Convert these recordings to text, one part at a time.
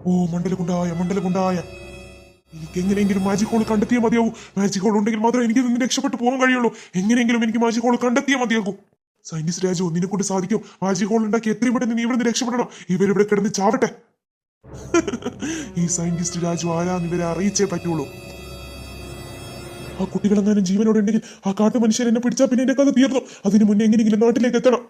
ഓ മണ്ഡലകുണ്ടായ എനിക്ക് എങ്ങനെയെങ്കിലും magic whole കണ്ടെത്തിയേ മതിയാവൂ. മാജിക് ഹോൾ ഉണ്ടെങ്കിൽ മാത്രമേ എനിക്ക് നിന്ന് രക്ഷപ്പെട്ടു പോകാൻ കഴിയുള്ളൂ. എങ്ങനെയെങ്കിലും എനിക്ക് മാജിക് ഹോൾ കണ്ടെത്തിയേ മതിയാകൂ. സയന്റിസ്റ്റ് രാജു, നിന്നെ കൊണ്ട് സാധിക്കും. മാജിക് ഹോൾ ഉണ്ടാക്കി എത്രയും പെട്ടെന്ന് നീ ഇവിടെ നിന്ന് രക്ഷപ്പെടണം. ഇവരിവിടെ കിടന്ന് ചാവട്ടെ. ഈ സയന്റിസ്റ്റ് രാജു ആരാന്ന് ഇവരെ അറിയിച്ചേ പറ്റുള്ളൂ. ആ കുട്ടികളെങ്ങാനും ജീവനോടെ ഉണ്ടെങ്കിൽ ആ കാട്ടു മനുഷ്യൻ എന്നെ പിടിച്ചാൽ പിന്നെ എന്റെ കഥ തീർന്നു. അതിനു മുന്നേ എങ്ങനെയെങ്കിലും നാട്ടിലേക്ക് എത്തണം.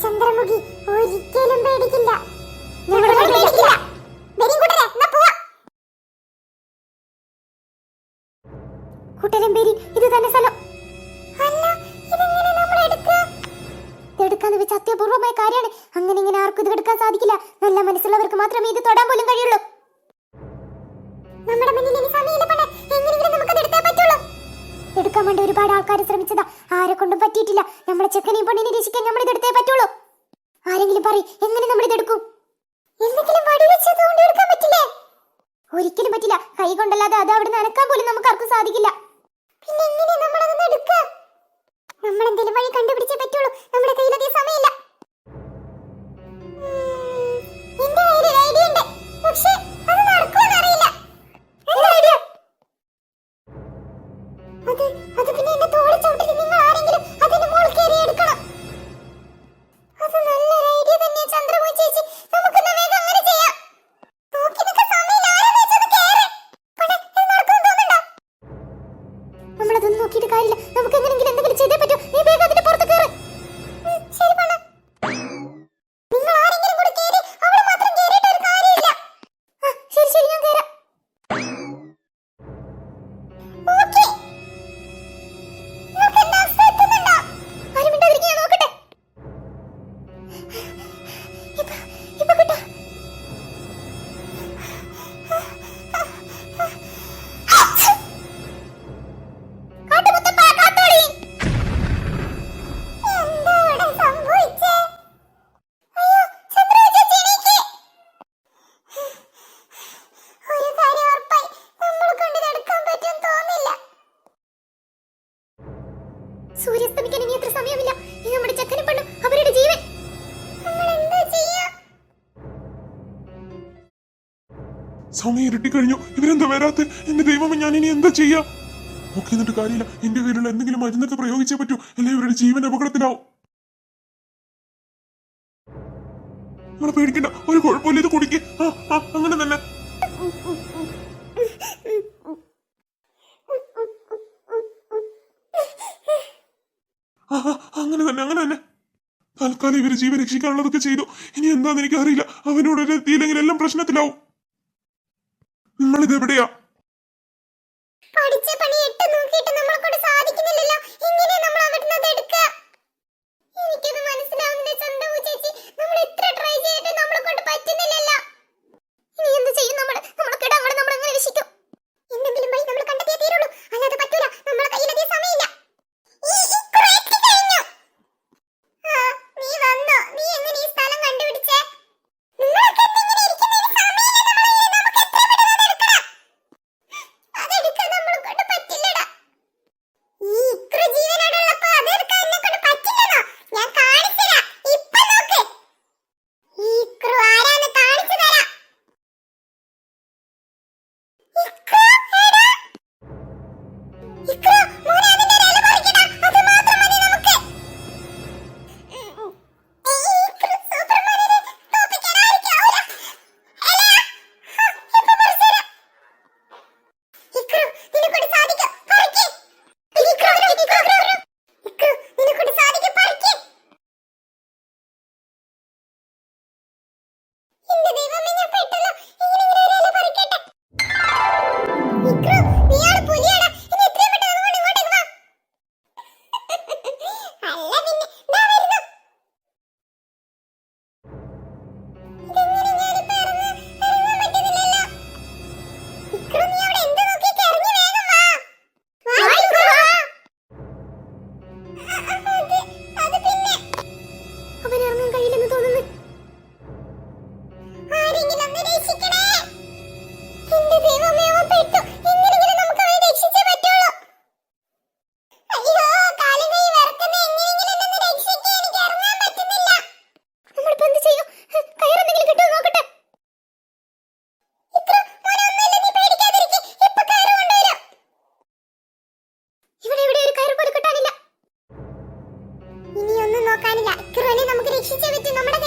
ചന്ദ്രമുഖി ഒരിക്കലും പേടിക്കില്ല. കൂട്ടരും പേര് ഇത് തന്നെ സ്ഥലം. എടുക്കാന്ന് വെച്ച അത്യപൂർവമായ കാര്യമാണ്. അങ്ങനെ ഇങ്ങനെ ആർക്കും ഇത് എടുക്കാൻ സാധിക്കില്ല. നല്ല മനസ്സുള്ളവർക്ക് മാത്രമേ ഇത് തൊടാൻ പോലും കഴിയുള്ളൂ. നമ്മുടെ മുന്നിൽ ഇനി സമയമില്ല പെണ്ണെ. എങ്ങനെയെങ്കിലും നമുക്കത് എടുത്തേ പറ്റുള്ളൂ. എടുക്കാൻ വേണ്ടി ഒരുപാട് ആൾക്കാർ ശ്രമിച്ചതാ. ആരെ കൊണ്ടും പറ്റിയിട്ടില്ല. നമ്മളെ ചെക്കനെയും പെണ്ണിനെ രക്ഷിക്കാൻ നമ്മൾ ഇത് എടുത്തേ പറ്റുള്ളൂ. ആരെങ്കിലും പറയും എങ്ങനെ നമ്മൾ ഇത് എടുക്കും? എന്തെങ്കിലും വടി വെച്ച് തോണ്ടി എടുക്കാൻ പറ്റില്ലേ? ഒരിക്കലും പറ്റില്ല. കൈ കൊണ്ടല്ലാതെ അത് അവിടെ നിന്ന് അനക്കാൻ പോലും നമുക്ക് ആർക്കും സാധിക്കില്ല. പിന്നെ എങ്ങനെ നമ്മൾ അതൊന്ന് എടുക്കുക? നമ്മൾ എന്തെങ്കിലും വഴി കണ്ടുപിടിച്ചേ പറ്റുള്ളൂ. നമ്മുടെ കയ്യിൽ അധികം സമയമില്ല. എന്റെ കയ്യിൽ ഒരു ഐഡിയ ഉണ്ട്. പക്ഷേ അത് നടക്കുമെന്ന് അറിയില്ല. എന്താ ഐഡിയ? അത് പിന്നെ എന്റെ തോളി ചവിട്ടിൽ നിങ്ങൾ ആരെങ്കിലും അതിന്റെ മുകളിൽ കയറി എടുക്കണം. അത് നല്ലൊരു ഐഡിയ തന്നെ ചന്ദ്രമുഖി ചേച്ചി. നമുക്കൊന്ന് വേഗം അങ്ങനെ ചെയ്യാം. നോക്കി നിൽക്കാൻ സമയമില്ല. ആരാന്ന് വെച്ചത് കേറ്. പണേ ഇത് നടക്കുമെന്ന് തോന്നുന്നുണ്ടോ? നമ്മളതൊന്നും നോക്കിയിട്ട് കാര്യമില്ല. നമുക്ക് എങ്ങനെയെങ്കിലും എന്തെങ്കിലും ചെയ്തേ പറ്റൂ. നീ വേഗം അതിന്റെ പുറത്ത് കയറ്. ശരി പണേ. നിങ്ങൾ ആരെങ്കിലും കൂടി കേറി. അവൾ മാത്രം കേറിയിട്ട് ഒരു കാര്യമില്ല. ശരി ഞാൻ കേറാം. ഓക്കേ. സൂര്യസ്തമിക്കാൻ ഇനി എത്ര സമയമില്ല. ഈ നമ്മുടെ ചെക്കനെ പെണ്ണും അവരുടെ ജീവൻ. നമ്മൾ എന്താ ചെയ്യാ? സമയം ഇരുട്ടിക്കഴിഞ്ഞു. ഇവരെന്താ വരാത്തെ? എന്റെ ദൈവമേ, ഞാൻ ഇനി എന്താ ചെയ്യാ? ഒക്കെ എന്നിട്ട് കാര്യമില്ല. എന്റെ കയ്യിലുള്ള എന്തെങ്കിലും മരുന്നൊക്കെ പ്രയോഗിച്ചേ പറ്റൂ. അല്ലെ ഇവരുടെ ജീവൻ അപകടത്തിലാവും. നിങ്ങൾ പേടിക്കണ്ട, ഒരു കുഴപ്പമില്ല. ഇത് കുടിക്ക്. അങ്ങനെ തന്നെ. അങ്ങനെ തന്നെ. തൽക്കാലം ഇവര് ജീവൻ രക്ഷിക്കാനുള്ളതൊക്കെ ചെയ്തു. ഇനി എന്താന്ന് എനിക്ക് അറിയില്ല. അവനോട് എത്തിയില്ലെങ്കിൽ എല്ലാം പ്രശ്നത്തിലാവും. നിങ്ങളിത് എവിടെയാ? പഠിച്ച പണി എട്ട് നോക്കിയിട്ട് നമ്മളെ കൊണ്ട് സാധിക്കുന്നില്ലല്ലോ. എങ്ങനെ നമ്മൾ അവിടുന്ന് അത് എടുക്കുക? എനിക്കത് മനസ്സിലാവുന്നില്ല ചന്ദ്രമുഖി ചേച്ചി. നമ്മൾ എത്ര ട്രൈ ചെയ്തിട്ട് നമ്മളെ കൊണ്ട് പറ്റുന്നില്ലല്ലോ. ഇനി എന്ത് ചെയ്യും? നമ്മളൊക്കെ അങ്ങോട്ട് നമ്മൾ എങ്ങനെ രക്ഷിക്കും? എന്തെങ്കിലും വഴി നമ്മൾ കണ്ടെത്തിയേ തീരുള്ളൂ. അല്ലാതെ പറ്റൂല. നമ്മളെ കയ്യിൽ അധികം സമയമില്ല. നീ വന്നോ? നീ എങ്ങനെ ഈ സ്ഥലം കണ്ടുപിടിച്ചേ? അല്ല പിന്നെ ദാ വരുന്നു. ഇതെങ്ങനെ ഞാനിപ്പോ ഇറങ്ങാൻ പറ്റുന്നില്ലല്ലോ. ഇക്രു, നീ അവിടെ എന്ത് നോക്കിയിട്ട് ഇറങ്ങി വേഗം വാ. വാ ഇക്രു, വാ. അത് പിന്നെ അവൻ ഇറങ്ങാൻ കഴിയില്ലെന്ന് തോന്നുന്നു. ആരെങ്കിലും ഒന്ന് രക്ഷിക്കണേ. എന്റെ ദൈവമേ, അവൻ പെട്ടു. എങ്ങനെയെങ്കിലും നമുക്ക് അവനെ രക്ഷിച്ചേ പറ്റുള്ളൂ. അയ്യോ, കാല് കൈ വിറക്കുന്നു. എങ്ങനെയെങ്കിലും എന്നെ ഒന്ന് രക്ഷിക്കേ. എനിക്ക് ഇറങ്ങാൻ പറ്റുന്നില്ല. നമ്മളിപ്പോ എന്ത് ചെയ്യും? കയറെന്തെങ്കിലും കിട്ടുമോ നോക്കട്ടെ. ഇക്രു, മോനെ ഒന്നുമില്ല, നീ പേടിക്കാതിരിക്ക്. ഇപ്പൊ കയറ് കൊണ്ടുവരും. ഇവിടെ ഒരു കയറ് പോലും കിട്ടാനില്ല. ഇനിയൊന്നും നോക്കാനില്ല. ഇക്രുവിനെ നമുക്ക് രക്ഷിച്ചേ പറ്റൂ. നമ്മുടെ